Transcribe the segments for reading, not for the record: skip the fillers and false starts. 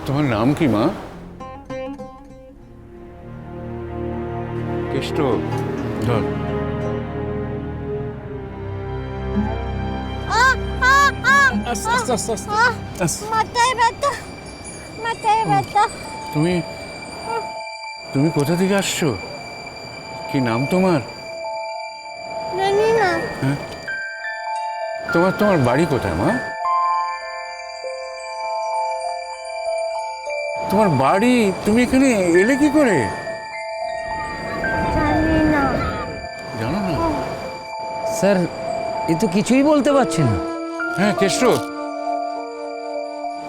তোমার নাম কি মা? কেষ্ট, ধর। আস্তে আস্তে আস্তে আস্তে। মাথায় ব্যথা, মাথায় ব্যথা। তুমি তুমি কোথা থেকে আসছো? কি নাম তোমার? জানি না। তোমার তোমার বাড়ি কোথায় মা? তোমার বাড়ি, তুমি এখানে এলে কি করে? জানি না। জানো না? স্যার এ তো কিছুই বলতে পারছে না। হ্যাঁ কেষ্ট,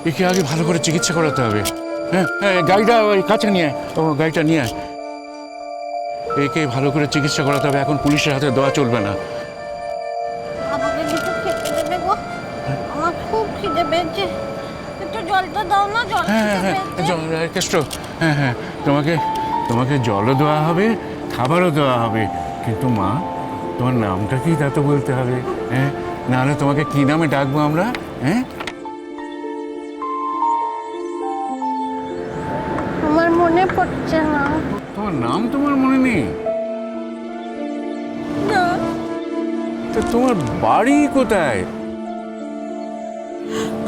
একে আগে ভালো করে চিকিৎসা করাতে হবে। হ্যাঁ হ্যাঁ, গাড়িটা ওই কাছে নিয়ে আয়। ও গাড়িটা নিয়ে আয়। একে ভালো করে চিকিৎসা করাতে হবে, এখন পুলিশের হাতে দেওয়া চলবে না। আমাকে কিছু খেতে দেবে গো, আমার খুব খিদে পেয়েছে। একটু জলটা দাও না, জল হ্যাঁ খেতে হ্যাঁ পেয়েছে। কেষ্ট, হ্যাঁ হ্যাঁ, তোমাকে তোমাকে জলও দেওয়া হবে, খাবারও দেওয়া হবে, কিন্তু মা তোমার নামটা কি তা তো বলতে হবে। হ্যাঁ, নাহলে তোমাকে কি নামে ডাকবো আমরা? হ্যাঁ, আমার মনে পড়ছে না। তোমার নাম তোমার মনে নেই? না, তো তোমার বাড়ি কোথায়?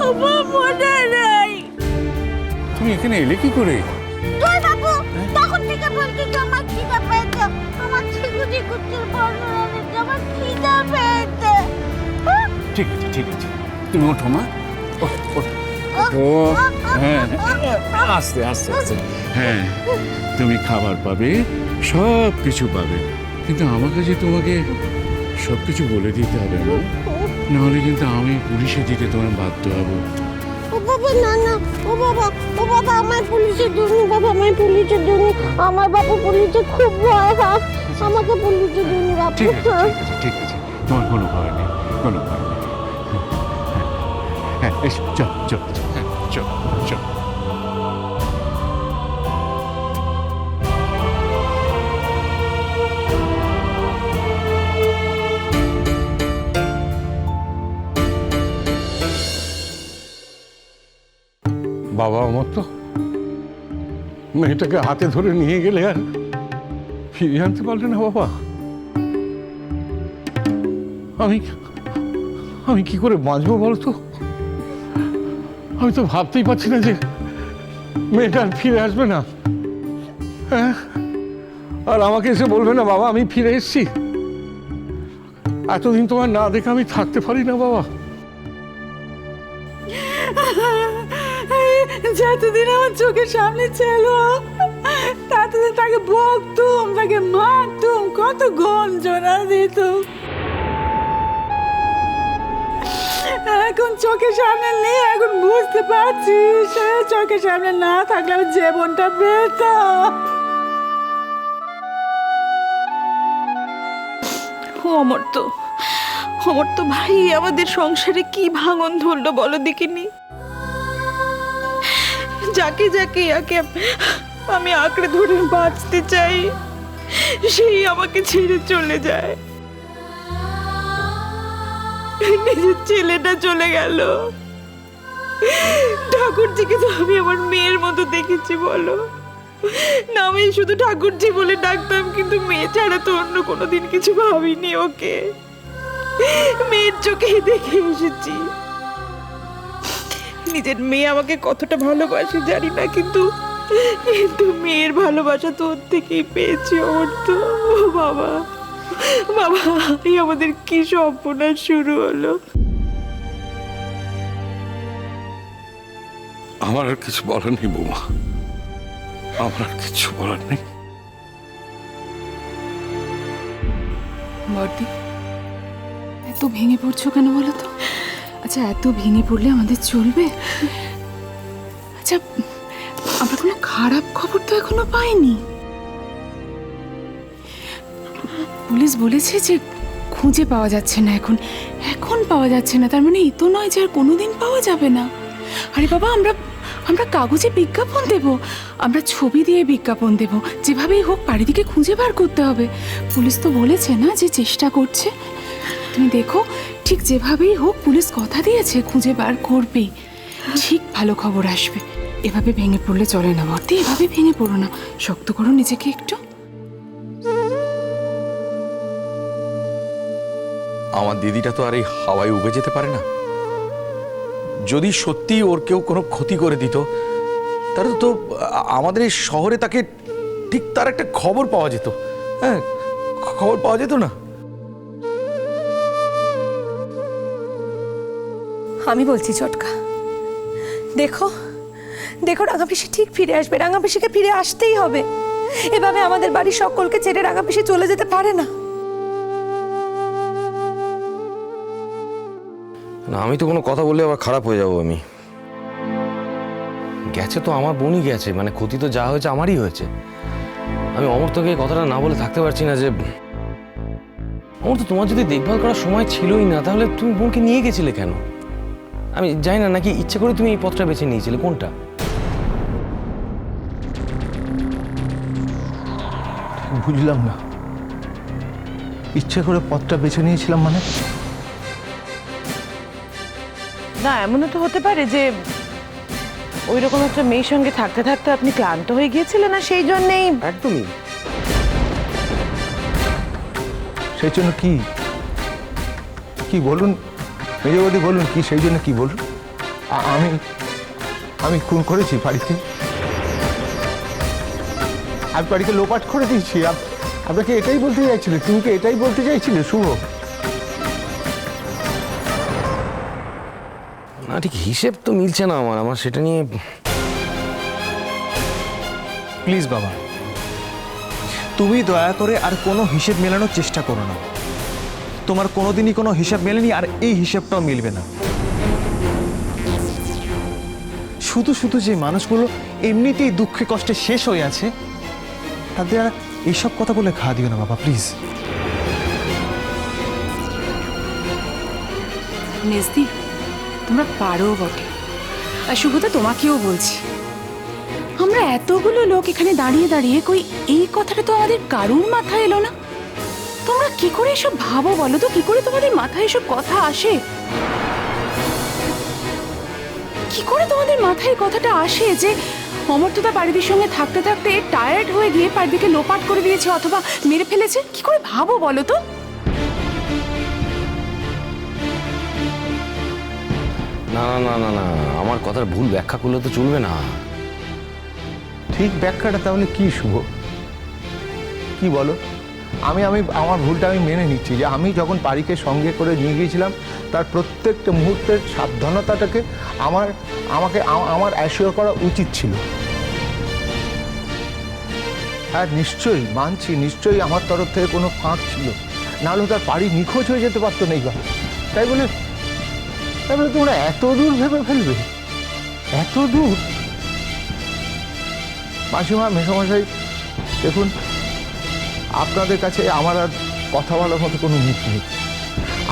আমার মনে নেই। তুমি এখানে এলে কি করে? তুই বাবু তখন থেকে বলছি যে আমার খিদে পেয়েছে, আমার ছিগুজি কুচির বর্ণনা দিচ্ছে, আমার খিদে পেয়েছে। ঠিক আছে ঠিক আছে, তুমি ওঠো মা, ওঠো ওঠো ওঠো। হ্যাঁ আস্তে আস্তে আস্তে। হ্যাঁ, তুমি খাবার পাবে, সব কিছু পাবে, কিন্তু আমাকে যে তোমাকে সব কিছু বলে দিতে হবে না, নাহলে কিন্তু আমি পুলিশে দিতে তোমার বাধ্য হবো। ও বাবা না না, ও বাবা আমার পুলিশে দিওনি, বাবা আমার পুলিশে দিওনি, আমার বাবা পুলিশে খুব ভয় হয়, আমাকে পুলিশে দিওনি বাবু। ঠিক আছে ঠিক আছে ঠিক আছে, তোমার কোনো ভয় নেই, কোনো ভয় নেই। হ্যাঁ এসো, চল চল হ্যাঁ চল চল। বাবা আমার তো মেয়েটাকে হাতে ধরে নিয়ে গেলে আর ফিরিয়ে আনতে পারলে না বাবা। আমি আমি কি করে বাঁচবো বলতো? আমি তো ভাবতেই পারছি না যে মেয়েটা আর ফিরে আসবে না। হ্যাঁ, আর আমাকে এসে বলবে না বাবা আমি ফিরে এসেছি। এতদিন তোমার না দেখে আমি থাকতে পারি না বাবা। যতদিন আমার চোখের সামনে ছিল ততদিন তাকে বকতুম, তাকে মারতুম, কত গঞ্জনা দিতুম। এখন চোখের সামনে নেই, এখন বুঝতে পারছি সে চোখের সামনে না থাকলে আমি জীবনটা পেতাম। অমর তো ভাই আমাদের সংসারে কি ভাঙন ধরলো বলো দেখিনি। যাকে যাকে ইয়াকে আমি আঁকড়ে ধরে বাঁচতে চাই, সেই আমাকে ছেড়ে চলে যায়। নিজের ছেলেটা চলে গেল, ঠাকুরজিকে তো আমি আমার মেয়ের মতো দেখেছি বলো না, আমি শুধু ঠাকুরজি বলে ডাকতাম, কিন্তু মেয়ে ছাড়া তো অন্য কোনোদিন কিছু ভাবিনি ওকে। মেয়ের চোখে দেখে এসেছি। নিজের মেয়ে আমাকে কতটা ভালোবাসে জানি না, কিন্তু মেয়ের ভালোবাসা তো ওর থেকেই পেয়েছি। ওর তো বাবা বাবা, এই আমাদের কি সর্বনাশ শুরু হলো। আমার আর কিছু বলার নেই বৌমা, আমার আর কিছু বলার নেই। বর্দি, এত ভেঙে পড়ছো কেন বলো তো? আচ্ছা এত ভেঙে পড়লে আমাদের চলবে? আচ্ছা আমরা কোনো খারাপ খবর তো এখনো পাইনি। পুলিশ বলেছে যে খুঁজে পাওয়া যাচ্ছে না, এখন পাওয়া যাচ্ছে না, তার মানে এই তো নয় যে আর কোনোদিন পাওয়া যাবে না। আরে বাবা আমরা আমরা কাগজে বিজ্ঞাপন দেব, আমরা ছবি দিয়ে বিজ্ঞাপন দেব, যেভাবেই হোক পারিদিকে খুঁজে বার করতে হবে। পুলিশ তো বলেছে না যে চেষ্টা করছে। তুমি দেখো ঠিক যেভাবেই হোক পুলিশ কথা দিয়েছে খুঁজে বার করবে, ঠিক ভালো খবর আসবে। এভাবে ভেঙে পড়লে চলে না বর্দি, এভাবে ভেঙে পড়ো না, শক্ত করো নিজেকে একটু। আমার দিদিটা তো আর এই হাওয়ায় উবে যেতে পারে না। যদি সত্যি ওর কেউ কোনো ক্ষতি করে দিত, তাহলে তো আমাদের এই শহরে তাকে ঠিক তার একটা খবর পাওয়া যেত। হ্যাঁ, খবর পাওয়া যেত না? আমি বলছি চটকা, দেখো দেখো রাঙাপিসি ঠিক ফিরে আসবে, রাঙাপিসিকে ফিরে আসতেই হবে। এভাবে আমাদের বাড়ির সকলকে ছেড়ে রাঙাপিসি চলে যেতে পারে না। না, আমি তো কোনো কথা বললে আবার খারাপ হয়ে যাবো। আমি গেছে তো আমার বোনই গেছে, মানে ক্ষতি তো যা হয়েছে আমারই হয়েছে। আমি অমর্তকে এই কথাটা না বলে থাকতে পারছি না যে অমর্ত, তোমার যদি দেখভাল করার সময় ছিলই না, তাহলে তুমি বোনকে নিয়ে গেছিলে কেন? আমি জানি না, নাকি ইচ্ছে করে তুমি এই পথটা বেছে নিয়েছিলে? কোনটা? বুঝলাম না, ইচ্ছে করে পথটা বেছে নিয়েছিলাম মানে? না, এমনও তো হতে পারে যে ওই রকম একটা মেয়ের সঙ্গে থাকতে থাকতে আপনি ক্লান্ত হয়ে গিয়েছিলেন, আর সেই জন্যেই। একদমই। সেই জন্য কি কি বলুন মেজবাদি, বলুন কি সেই জন্য কি বলুন? আমি আমি খুন করেছি বাড়িতে, আমি বাড়িকে লোপাট করে দিয়েছি। আপনাকে এটাই বলতে চাইছিলে? তুমি কি এটাই বলতে চাইছিলে শুভ? না, ঠিক হিসেব তো মিলছে না আমার সেটা নিয়ে। প্লিজ বাবা, তুমি দয়া করে আর কোনো হিসেব মেলানোর চেষ্টা করো না। তোমার কোনোদিনই কোনো হিসাব মেলেনি, আর এই হিসাবটাও মিলবে না। শুধু শুধু যে মানুষগুলো এমনিতেই দুঃখে কষ্টে শেষ হয়ে আছে, তাদের আর এইসব কথা বলে ঘা দিও না বাবা, প্লিজ। মেজদি, তোমরা পারো বটে। আর শুভদা, তোমাকেও বলছি, আমরা এতগুলো লোক এখানে দাঁড়িয়ে দাঁড়িয়ে কই এই কথাটা তো আমাদের কারুর মাথায় এলো না। তোমরা কি করে এসব ভাবো বলো তো? কি করে তোমাদের মাথায় এসব কথা আসে? কি করে তোমাদের মাথায় কথাটা আসে যে অমর্তদা বাড়ির সঙ্গে থাকতে থাকতে টায়ার্ড হয়ে গিয়ে পাড়দিকে লোপাট করে দিয়েছে অথবা মেরে ফেলেছে? কি করে ভাবো বলো তো? না না না না না, আমার কথার ভুল ব্যাখ্যা করলে তো চলবে না। ঠিক ব্যাখ্যাটা তাহলে কি শুভ? কি বলো? আমি আমার ভুলটা আমি মেনে নিচ্ছি যে আমি যখন পারিকে সঙ্গে করে নিয়ে গিয়েছিলাম, তার প্রত্যেকটা মুহূর্তের সাবধানতাটাকে আমার অ্যাসিওর করা উচিত ছিল। হ্যাঁ, নিশ্চয়ই মানছি, নিশ্চয়ই আমার তরফ থেকে কোনো ফাঁক ছিল, নাহলে তার পারি নিখোঁজ হয়ে যেতে পারতো না এইবার। তাই বলে তোমরা এত দূর ভেবে ফেলবে? এত দূর? মাসিমা, মেসমশাই, দেখুন, আপনাদের কাছে আমার আর কথা বলার মতো কোনো মুখ নেই।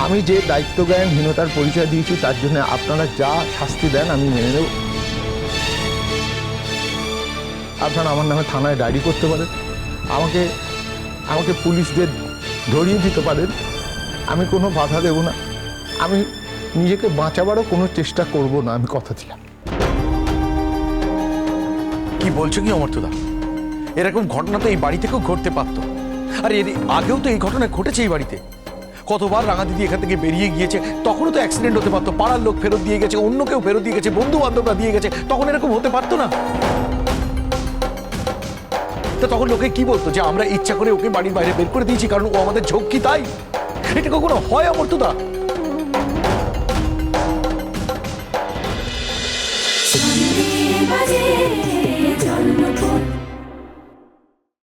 আমি যে দায়িত্বজ্ঞানহীনতার পরিচয় দিয়েছি, তার জন্য আপনারা যা শাস্তি দেন আমি মেনে নেব। আপনারা আমার নামে থানায় ডায়েরি করতে পারেন, আমাকে পুলিশদের ধরিয়ে দিতে পারেন, আমি কোনো বাধা দেব না। আমি নিজেকে বাঁচাবারও কোনো চেষ্টা করব না, আমি কথা দিলাম। কি বলছো কি অমর্তদা? এরকম ঘটনা তো এই বাড়ি থেকেও ঘটতে পারতো। আর এর আগেও তো এই ঘটনা ঘটেছে এই বাড়িতে। কতবার রাঙা দিদি এখান থেকে বেরিয়ে গিয়েছে, তখনও তো অ্যাক্সিডেন্ট হতে পারতো। পাড়ার লোক ফেরত দিয়ে গেছে, অন্য কেউ ফেরত দিয়ে গেছে, বন্ধু বান্ধবরা দিয়ে গেছে, তখন এরকম হতে পারতো না? তা তখন লোকে কি বলতো যে আমরা ইচ্ছা করে ওকে বাড়ির বাইরে বের করে দিয়েছি কারণ ও আমাদের ঝক্কি? তাই এটা কখনো হয় অমর্তদা? বাজে